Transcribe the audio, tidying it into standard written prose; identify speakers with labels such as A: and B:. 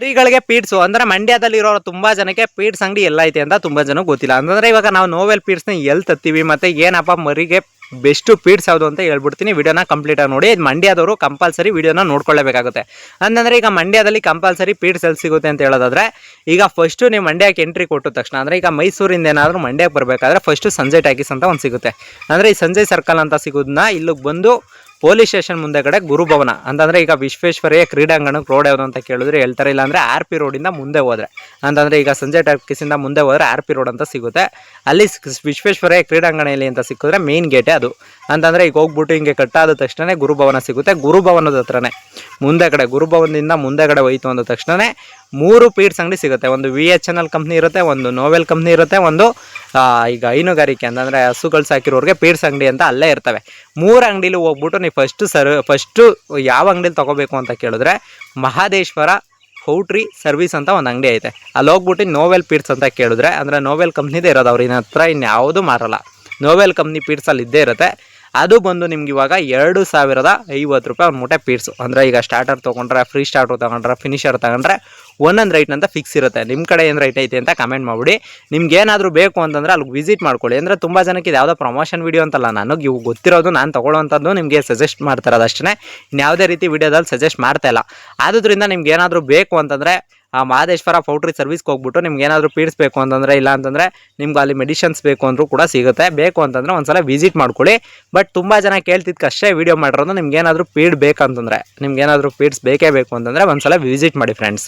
A: ಮರಿಗಳಿಗೆ ಪೀಡ್ಸು ಅಂದ್ರೆ ಮಂಡ್ಯದಲ್ಲಿರೋ ತುಂಬಾ ಜನಕ್ಕೆ ಪೀಡ್ಸ್ ಅಂಗಡಿ ಎಲ್ಲ ಐತೆ ಅಂತ ತುಂಬಾ ಜನ ಗೊತ್ತಿಲ್ಲ. ಅಂದ್ರೆ ಇವಾಗ ನಾವು ನೋವೆಲ್ ಪೀಡ್ಸ್ನ ಎಲ್ಲಿ ತತ್ತೀವಿ ಮತ್ತೆ ಏನಪ್ಪ ಮರಿಗೆ ಬೆಸ್ಟ್ ಪೀಡ್ಸ್ ಯಾವುದು ಅಂತ ಹೇಳ್ಬಿಡ್ತೀನಿ. ವಿಡಿಯೋನ ಕಂಪ್ಲೀಟ್ ಆಗಿ ನೋಡಿ. ಮಂಡ್ಯದವರು ಕಂಪಲ್ಸರಿ ವಿಡಿಯೋನ ನೋಡ್ಕೊಳ್ಳೇಬೇಕಾಗುತ್ತೆ. ಅಂತಂದ್ರೆ ಈಗ ಮಂಡ್ಯದಲ್ಲಿ ಕಂಪಲ್ಸರಿ ಪೀಡ್ಸ್ ಎಲ್ಲಿ ಸಿಗುತ್ತೆ ಅಂತ ಹೇಳೋದಾದ್ರೆ, ಈಗ ಫಸ್ಟ್ ನೀವು ಮಂಡ್ಯಕ್ಕೆ ಎಂಟ್ರಿ ಕೊಟ್ಟ ತಕ್ಷಣ ಅಂದ್ರೆ ಈಗ ಮೈಸೂರಿಂದ ಏನಾದರೂ ಮಂಡ್ಯಕ್ಕೆ ಬರಬೇಕಾದ್ರೆ ಫಸ್ಟ್ ಸಂಜಯ್ ಟಾಕೀಸ್ ಅಂತ ಒಂದು ಸಿಗುತ್ತೆ. ಅಂದ್ರೆ ಈ ಸಂಜಯ್ ಸರ್ಕಲ್ ಅಂತ ಸಿಗೋದನ್ನ ಇಲ್ಲಿಗೆ ಬಂದು ಪೊಲೀಸ್ ಸ್ಟೇಷನ್ ಮುಂದೆ ಕಡೆ ಗುರುಭವನ ಅಂತಂದ್ರೆ ಈಗ ವಿಶ್ವೇಶ್ವರಯ್ಯ ಕ್ರೀಡಾಂಗಣಕ್ಕೆ ರೋಡ್ ಯಾವುದು ಅಂತ ಕೇಳಿದ್ರೆ ಹೇಳ್ತಾರೆ. ಇಲ್ಲ ಅಂದ್ರೆ ಆರ್ ಪಿ ರೋಡಿಂದ ಮುಂದೆ ಹೋದ್ರೆ ಅಂತಂದ್ರೆ ಈಗ ಸಂಜಯ್ ಟಾಕೀಸಿಂದ ಮುಂದೆ ಹೋದ್ರೆ ಆರ್ ಪಿ ರೋಡ್ ಅಂತ ಸಿಗುತ್ತೆ. ಅಲ್ಲಿ ವಿಶ್ವೇಶ್ವರಯ್ಯ ಕ್ರೀಡಾಂಗಣ ಎಲ್ಲಿ ಅಂತ ಸಿಕ್ಕಿದ್ರೆ ಮೇನ್ ಗೇಟೇ ಅದು. ಅಂತಂದ್ರೆ ಈಗ ಹೋಗ್ಬಿಟ್ಟು ಹಿಂಗೆ ಕಟ್ಟಾದ ತಕ್ಷಣ ಗುರುಭವನ ಸಿಗುತ್ತೆ. ಗುರುಭವನದ ಹತ್ರನೇ ಮುಂದೆ ಕಡೆ ಗುರುಭವನದಿಂದ ಮುಂದೆ ಕಡೆ ಹೋಯ್ತು ಅಂದ ತಕ್ಷಣ 3 ಪೀಡ್ಸ್ ಅಂಗಡಿ ಸಿಗುತ್ತೆ. ಒಂದು VHNL ಕಂಪ್ನಿ ಇರುತ್ತೆ, ಒಂದು ನೋವೆಲ್ ಕಂಪ್ನಿ ಇರುತ್ತೆ, ಒಂದು ಈಗ ಹೈನುಗಾರಿಕೆ ಅಂತಂದರೆ ಹಸುಗಳು ಸಾಕಿರೋರಿಗೆ ಪೀಡ್ಸ್ ಅಂಗಡಿ ಅಂತ ಅಲ್ಲೇ ಇರ್ತವೆ. 3 ಅಂಗಡಿಲಿ ಹೋಗ್ಬಿಟ್ಟು ನೀವು ಫಸ್ಟು ಯಾವ ಅಂಗಡಿಲಿ ತೊಗೋಬೇಕು ಅಂತ ಕೇಳಿದ್ರೆ ಮಹಾದೇಶ್ವರ ಪೌಲ್ಟ್ರಿ ಸರ್ವಿಸ್ ಅಂತ ಒಂದು ಅಂಗಡಿ ಐತೆ. ಅಲ್ಲಿ ಹೋಗ್ಬಿಟ್ಟು ನೋವೆಲ್ ಪೀಡ್ಸ್ ಅಂತ ಕೇಳಿದ್ರೆ ಅಂದರೆ ನೋವೆಲ್ ಕಂಪ್ನಿದೇ ಇರೋದು, ಅವ್ರ ಹತ್ರ ಇನ್ಯಾವುದೂ ಮಾರಲ್ಲ. ನೋವೆಲ್ ಕಂಪ್ನಿ ಪೀಡ್ಸಲ್ಲಿ ಇದ್ದೇ ಇರುತ್ತೆ. ಅದು ಬಂದು ನಿಮ್ಗೆ ಇವಾಗ 2050 ರೂಪಾಯಿ ಒಂದು ಮೂಟೆ ಪೀಡ್ಸು. ಅಂದರೆ ಈಗ ಸ್ಟಾರ್ಟರ್ ತೊಗೊಂಡ್ರೆ, ಫ್ರೀ ಸ್ಟಾರ್ಟರ್ ತೊಗೊಂಡ್ರೆ, ಫಿನಿಷರ್ ತೊಗೊಂಡ್ರೆ ಒಂದೊಂದು ರೈಟ್ ಅಂತ ಫಿಕ್ಸ್ ಇರುತ್ತೆ. ನಿಮ್ಮ ಕಡೆ ಏನು ರೈಟ್ ಐತೆ ಅಂತ ಕಮೆಂಟ್ ಮಾಡಿಬಿಡಿ. ನಿಮ್ಗೆ ಏನಾದರೂ ಬೇಕು ಅಂತಂದರೆ ಅಲ್ಲಿಗೆ ವಿಸಿಟ್ ಮಾಡ್ಕೊಳ್ಳಿ. ಅಂದರೆ ತುಂಬ ಜನಕ್ಕೆ ಇದು ಯಾವುದೋ ಪ್ರಮೋಷನ್ ವೀಡಿಯೋ ಅಂತಲ್ಲ, ನನಗೆ ಇವು ಗೊತ್ತಿರೋದು, ನಾನು ತೊಗೊಳ್ಳೋವಂಥದ್ದು ನಿಮಗೆ ಸಜೆಸ್ಟ್ ಮಾಡ್ತಿರೋದು ಅಷ್ಟೇ. ಇನ್ಯಾವುದೇ ರೀತಿ ವೀಡಿಯೋದಲ್ಲಿ ಸಜೆಸ್ಟ್ ಮಾಡ್ತಾ ಇಲ್ಲ. ಆದುದರಿಂದ ನಿಮ್ಗೆ ಏನಾದರೂ ಬೇಕು ಅಂತಂದರೆ ಆ ಮಹದೇಶ್ವರ ಪೌಲ್ಟ್ರಿ ಸರ್ವಿಸ್ಗೆ ಹೋಗ್ಬಿಟ್ಟು ನಿಮ್ಗೆ ಏನಾದರೂ ಪೀಡ್ಸ್ ಬೇಕು ಅಂತಂದರೆ, ಇಲ್ಲ ಅಂತಂದರೆ ನಿಮ್ಗೆ ಅಲ್ಲಿ ಮೆಡಿಷನ್ಸ್ ಬೇಕು ಅಂದರೂ ಕೂಡ ಸಿಗುತ್ತೆ. ಬೇಕು ಅಂತಂದರೆ ಒಂದ್ಸಲ ವಿಸಿಟ್ ಮಾಡ್ಕೊಳ್ಳಿ. ಬಟ್ ತುಂಬ ಜನ ಕೇಳ್ತಿದ್ದಕ್ಕಷ್ಟೇ ವೀಡಿಯೋ ಮಾಡಿರೋದು. ನಿಮ್ಗೆ ಏನಾದರೂ ಪೀಡ್ ಬೇಕಂತಂದರೆ, ನಿಮ್ಗೆ ಏನಾದರೂ ಪೀಡ್ಸ್ ಬೇಕೇ ಬೇಕು ಅಂತಂದರೆ ಒಂದ್ಸಲ ವಿಸಿಟ್ ಮಾಡಿ ಫ್ರೆಂಡ್ಸ್.